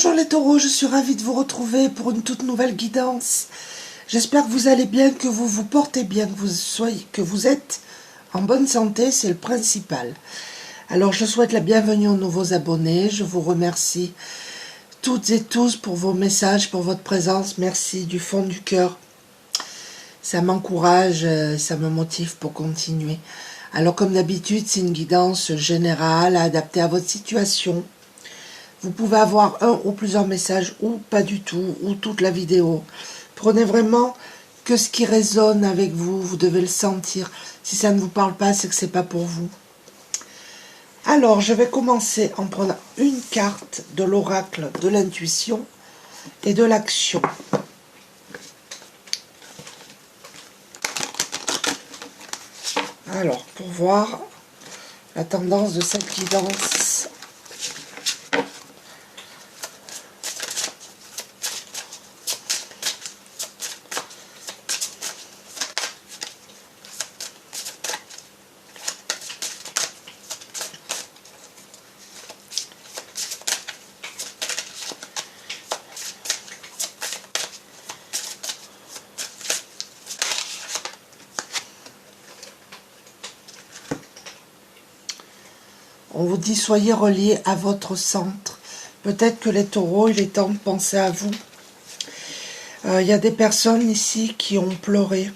Bonjour les taureaux, je suis ravie de vous retrouver pour une toute nouvelle guidance. J'espère que vous allez bien, que vous vous portez bien, que vous êtes en bonne santé, c'est le principal. Alors je souhaite la bienvenue aux nouveaux abonnés, je vous remercie toutes et tous pour vos messages, pour votre présence, merci du fond du cœur. Ça m'encourage, ça me motive pour continuer. Alors comme d'habitude, c'est une guidance générale, adaptée à votre situation. Vous pouvez avoir un ou plusieurs messages, ou pas du tout, ou toute la vidéo. Prenez vraiment que ce qui résonne avec vous, vous devez le sentir. Si ça ne vous parle pas, c'est que c'est pas pour vous. Alors, je vais commencer en prenant une carte de l'oracle de l'intuition et de l'action. Alors, pour voir la tendance de cette guidance. On vous dit, soyez reliés à votre centre. Peut-être que les taureaux, il est temps de penser à vous. Il y a des personnes ici qui ont pleuré,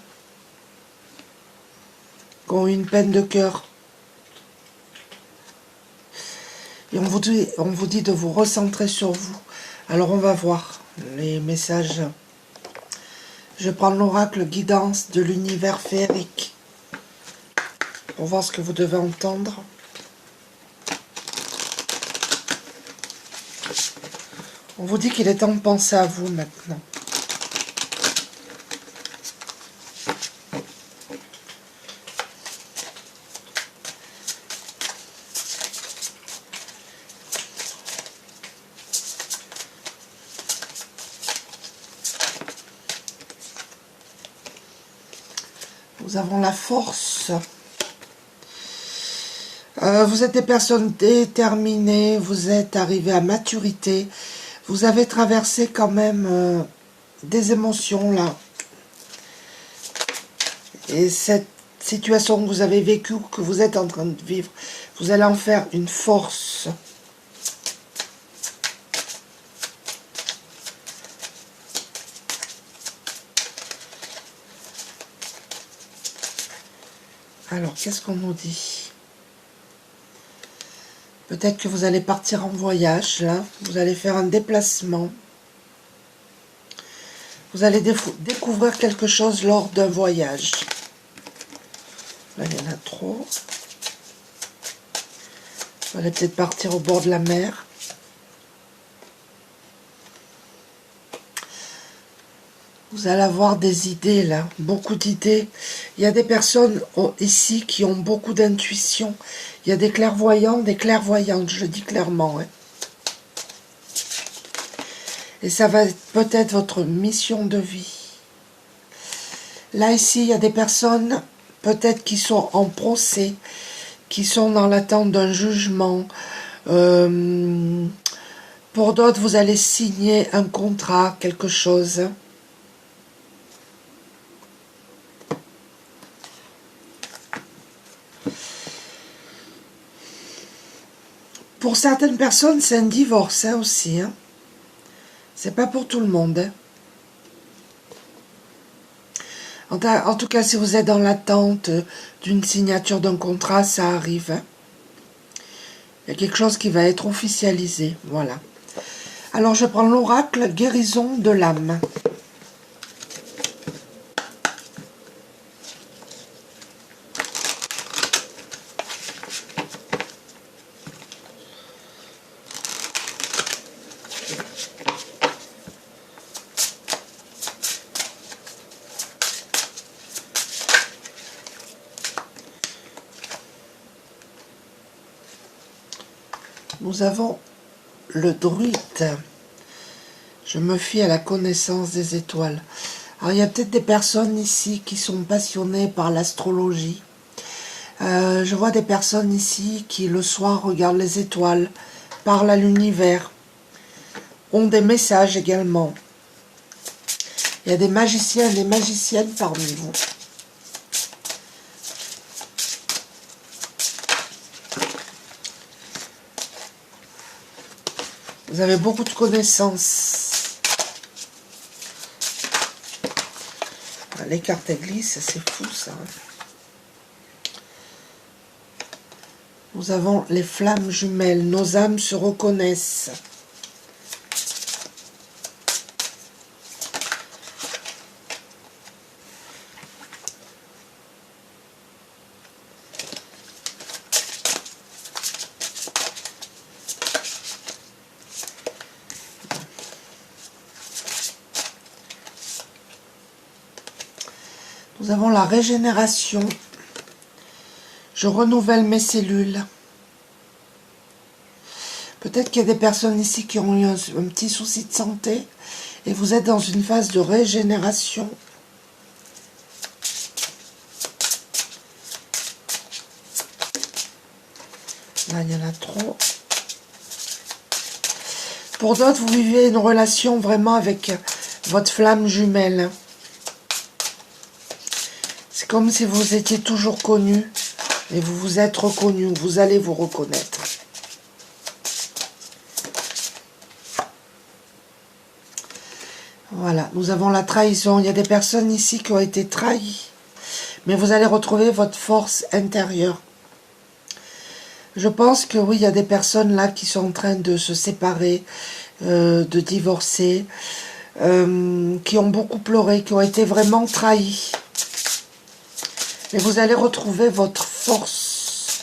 qui ont eu une peine de cœur. Et on vous dit de vous recentrer sur vous. Alors on va voir les messages. Je prends l'oracle guidance de l'univers féerique pour voir ce que vous devez entendre. On vous dit qu'il est temps de penser à vous maintenant. Nous avons la force. Vous êtes des personnes déterminées, vous êtes arrivés à maturité. Vous avez traversé quand même des émotions là. Et cette situation que vous avez vécue, que vous êtes en train de vivre, vous allez en faire une force. Alors, qu'est-ce qu'on nous dit ? Peut-être que vous allez partir en voyage, là. Vous allez faire un déplacement. Vous allez découvrir quelque chose lors d'un voyage. Là, il y en a trop. Vous allez peut-être partir au bord de la mer. Vous allez avoir des idées, là. Beaucoup d'idées. Il y a des personnes ici qui ont beaucoup d'intuition. Il y a des clairvoyants, des clairvoyantes, je le dis clairement. Hein. Et ça va être peut-être votre mission de vie. Là, ici, il y a des personnes peut-être qui sont en procès, qui sont dans l'attente d'un jugement. Pour d'autres, vous allez signer un contrat, quelque chose. Pour certaines personnes, c'est un divorce hein, aussi. Hein. C'est pas pour tout le monde. Hein. En tout cas, si vous êtes dans l'attente d'une signature d'un contrat, ça arrive. Hein. Il y a quelque chose qui va être officialisé. Voilà. Alors, je prends l'oracle guérison de l'âme. Nous avons le druide. Je me fie à la connaissance des étoiles. Alors, il y a peut-être des personnes ici qui sont passionnées par l'astrologie. Je vois des personnes ici qui, le soir, regardent les étoiles, parlent à l'univers. ont des messages également. Il y a des magiciens et des magiciennes parmi vous. Vous avez beaucoup de connaissances. Les cartes glissent, c'est fou ça. Nous avons les flammes jumelles. Nos âmes se reconnaissent. Nous avons la régénération. Je renouvelle mes cellules. Peut-être qu'il y a des personnes ici qui ont eu un petit souci de santé et vous êtes dans une phase de régénération. Là, il y en a trop. Pour d'autres, vous vivez une relation vraiment avec votre flamme jumelle. C'est comme si vous étiez toujours connu et vous vous êtes reconnu, vous allez vous reconnaître. Voilà, nous avons la trahison. Il y a des personnes ici qui ont été trahies, mais vous allez retrouver votre force intérieure. Je pense que oui, il y a des personnes là qui sont en train de se séparer, de divorcer, qui ont beaucoup pleuré, qui ont été vraiment trahies. Mais vous allez retrouver votre force.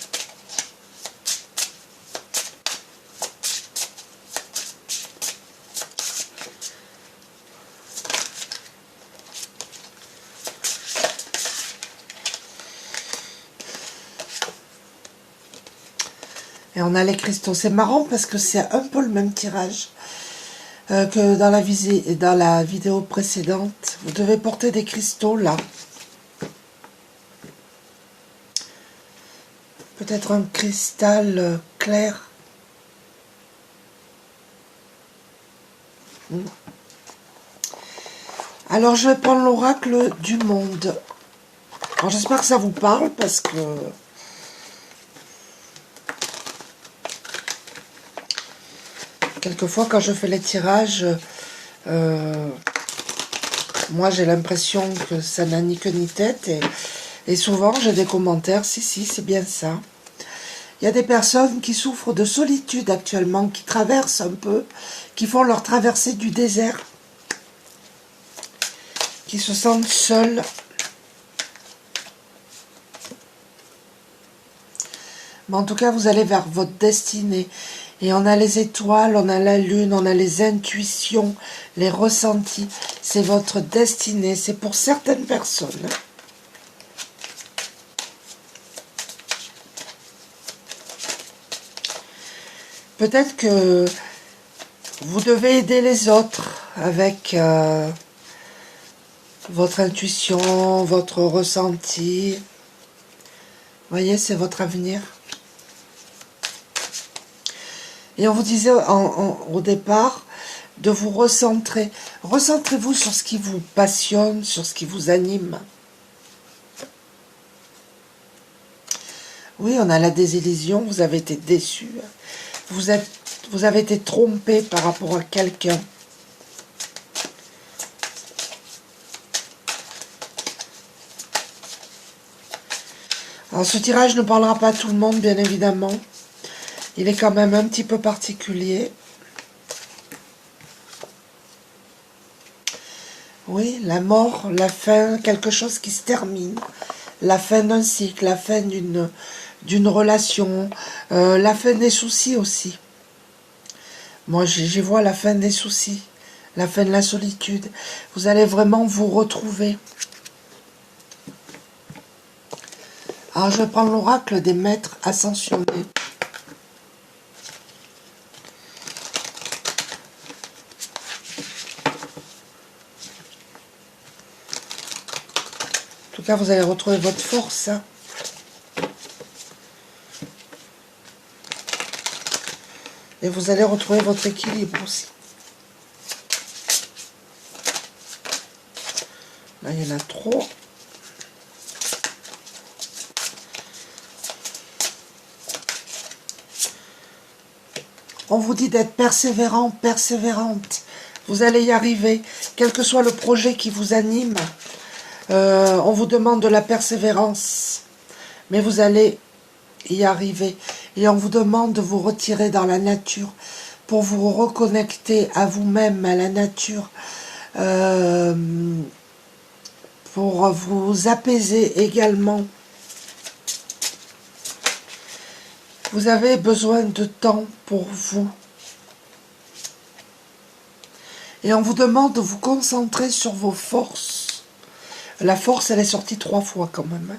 Et on a les cristaux. C'est marrant parce que c'est un peu le même tirage que dans la vidéo précédente. Vous devez porter des cristaux là. Peut-être un cristal clair. Alors, je vais prendre l'oracle du monde. Alors, j'espère que ça vous parle parce que... quelquefois, quand je fais les tirages, moi, j'ai l'impression que ça n'a ni queue ni tête. Et souvent, j'ai des commentaires. Si, c'est bien ça. Il y a des personnes qui souffrent de solitude actuellement, qui traversent un peu, qui font leur traversée du désert, qui se sentent seules. Mais en tout cas, vous allez vers votre destinée. Et on a les étoiles, on a la lune, on a les intuitions, les ressentis. C'est votre destinée, c'est pour certaines personnes. Peut-être que vous devez aider les autres avec votre intuition, votre ressenti. Vous voyez, c'est votre avenir. Et on vous disait au départ de vous recentrer. Recentrez-vous sur ce qui vous passionne, sur ce qui vous anime. Oui, on a la désillusion, vous avez été déçus. Vous avez été trompé par rapport à quelqu'un. Alors ce tirage ne parlera pas à tout le monde, bien évidemment. Il est quand même un petit peu particulier. Oui, la mort, la fin, quelque chose qui se termine. La fin d'un cycle, la fin d'une relation, la fin des soucis aussi. Moi, j'y vois la fin des soucis, la fin de la solitude. Vous allez vraiment vous retrouver. Alors, je vais prendre l'oracle des maîtres ascensionnés. En tout cas, vous allez retrouver votre force. Hein. Et vous allez retrouver votre équilibre aussi. Là, il y en a trop. On vous dit d'être persévérant, persévérante. Vous allez y arriver, quel que soit le projet qui vous anime. On vous demande de la persévérance, mais vous allez y arriver. Et on vous demande de vous retirer dans la nature pour vous reconnecter à vous-même, à la nature, pour vous apaiser également. Vous avez besoin de temps pour vous. Et on vous demande de vous concentrer sur vos forces. La force, elle est sortie 3 fois quand même.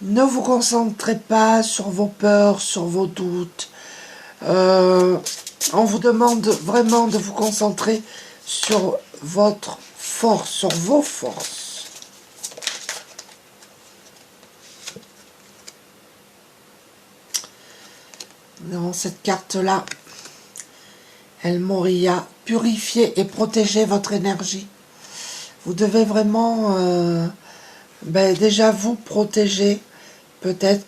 Ne vous concentrez pas sur vos peurs, sur vos doutes. On vous demande vraiment de vous concentrer sur votre force, sur vos forces. Dans cette carte-là, El Moria, purifier et protéger votre énergie. Vous devez vraiment déjà vous protéger peut-être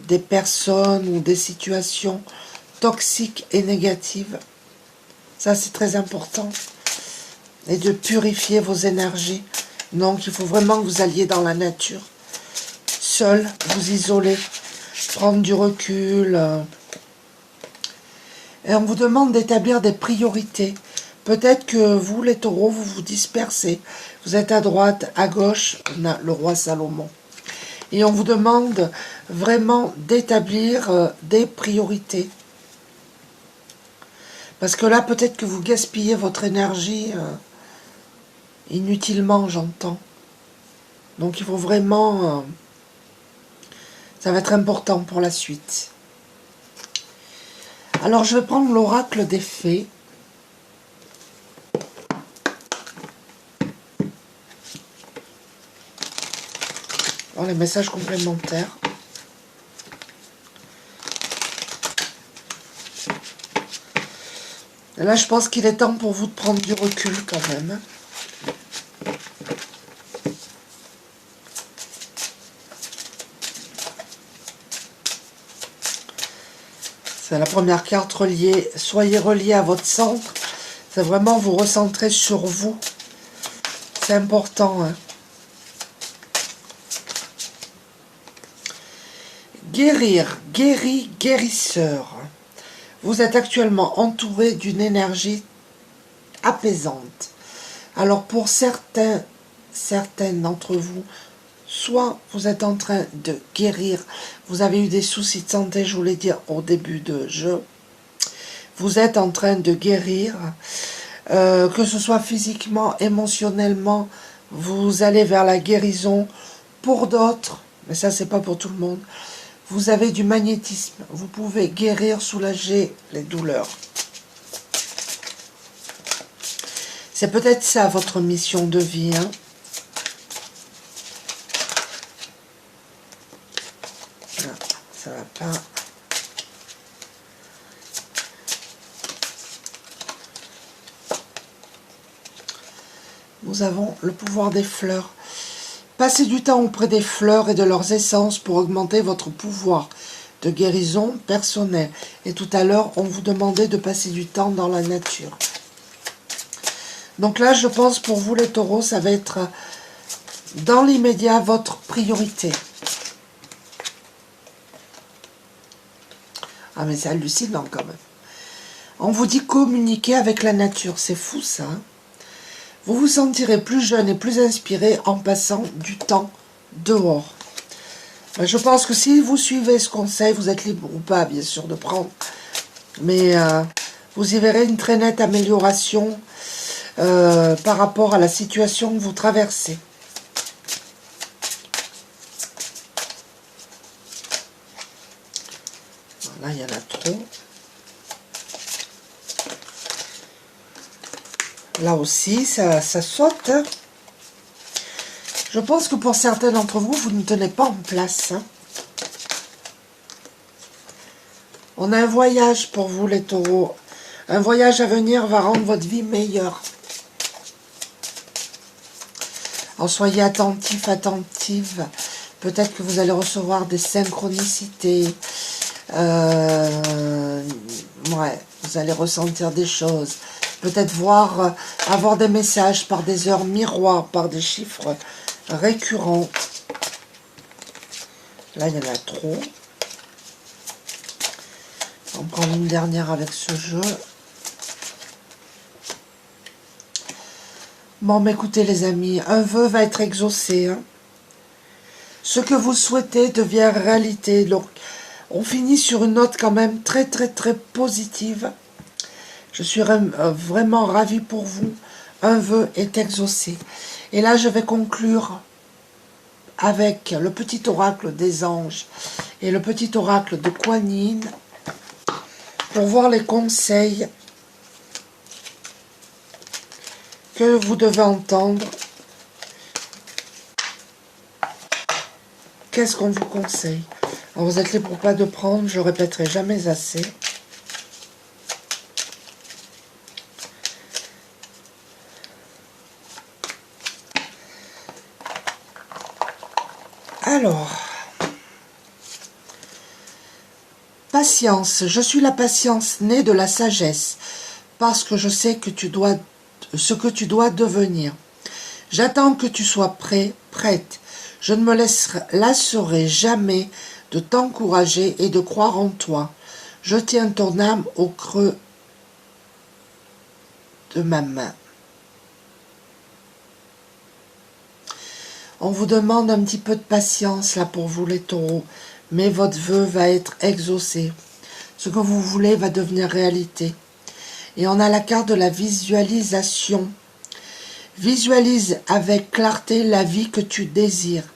des personnes ou des situations toxiques et négatives. Ça, c'est très important. Et de purifier vos énergies. Donc, il faut vraiment que vous alliez dans la nature. Seul, vous isoler, prendre du recul. Et on vous demande d'établir des priorités. Peut-être que vous, les taureaux, vous vous dispersez. Vous êtes à droite, à gauche, on a le roi Salomon. Et on vous demande vraiment d'établir des priorités. Parce que là, peut-être que vous gaspillez votre énergie inutilement, j'entends. Donc il faut vraiment... ça va être important pour la suite. Alors je vais prendre l'oracle des fées. Les messages complémentaires. Et là, je pense qu'il est temps pour vous de prendre du recul quand même. C'est la première carte reliée. Soyez relié à votre centre. C'est vraiment vous recentrer sur vous. C'est important, hein. Guérir, guéri, guérisseur. Vous êtes actuellement entouré d'une énergie apaisante. Alors pour certaines d'entre vous, soit vous êtes en train de guérir, vous avez eu des soucis de santé, je vous l'ai dit au début de jeu, vous êtes en train de guérir, que ce soit physiquement, émotionnellement, vous allez vers la guérison. Pour d'autres, mais ça c'est pas pour tout le monde, vous avez du magnétisme, vous pouvez guérir, soulager les douleurs. C'est peut-être ça votre mission de vie, hein. Non, ça va pas. Nous avons le pouvoir des fleurs. Passez du temps auprès des fleurs et de leurs essences pour augmenter votre pouvoir de guérison personnelle. Et tout à l'heure, on vous demandait de passer du temps dans la nature. Donc là, je pense pour vous les taureaux, ça va être dans l'immédiat votre priorité. Ah mais c'est hallucinant quand même. On vous dit communiquer avec la nature, c'est fou ça, hein. Vous vous sentirez plus jeune et plus inspiré en passant du temps dehors. Je pense que si vous suivez ce conseil, vous êtes libre ou pas, bien sûr, de prendre. Mais vous y verrez une très nette amélioration par rapport à la situation que vous traversez. Là, il y en a trop. Là aussi, ça saute. Je pense que pour certains d'entre vous, vous ne tenez pas en place, hein. On a un voyage pour vous, les taureaux. Un voyage à venir va rendre votre vie meilleure. Alors soyez attentifs, attentives. Peut-être que vous allez recevoir des synchronicités. Ouais, vous allez ressentir des choses. Peut-être voir, avoir des messages par des heures miroirs, par des chiffres récurrents. Là, il y en a trop. On prend une dernière avec ce jeu. Bon, mais écoutez les amis, un vœu va être exaucé. Hein. Ce que vous souhaitez devient réalité. Donc, on finit sur une note quand même très positive. Je suis vraiment ravie pour vous. Un vœu est exaucé. Et là, je vais conclure avec le petit oracle des anges et le petit oracle de Kuan Yin pour voir les conseils que vous devez entendre. Qu'est-ce qu'on vous conseille? Alors vous êtes libre ou pas de prendre, je répéterai jamais assez. Alors, patience. Je suis la patience née de la sagesse, parce que je sais que ce que tu dois devenir. J'attends que tu sois prêt, prête. Je ne me lasserai jamais de t'encourager et de croire en toi. Je tiens ton âme au creux de ma main. On vous demande un petit peu de patience là pour vous les taureaux, mais votre vœu va être exaucé. Ce que vous voulez va devenir réalité. Et on a la carte de la visualisation. Visualise avec clarté la vie que tu désires.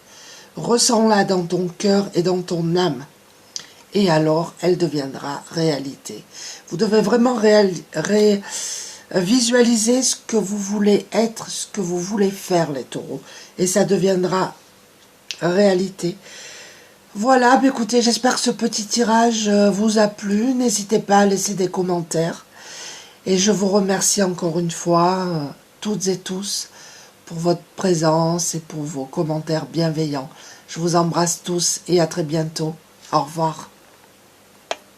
Ressens-la dans ton cœur et dans ton âme. Et alors, elle deviendra réalité. Vous devez vraiment visualiser ce que vous voulez être, ce que vous voulez faire, les taureaux. Et ça deviendra réalité. Voilà, écoutez, j'espère que ce petit tirage vous a plu. N'hésitez pas à laisser des commentaires. Et je vous remercie encore une fois, toutes et tous, pour votre présence et pour vos commentaires bienveillants. Je vous embrasse tous et à très bientôt. Au revoir.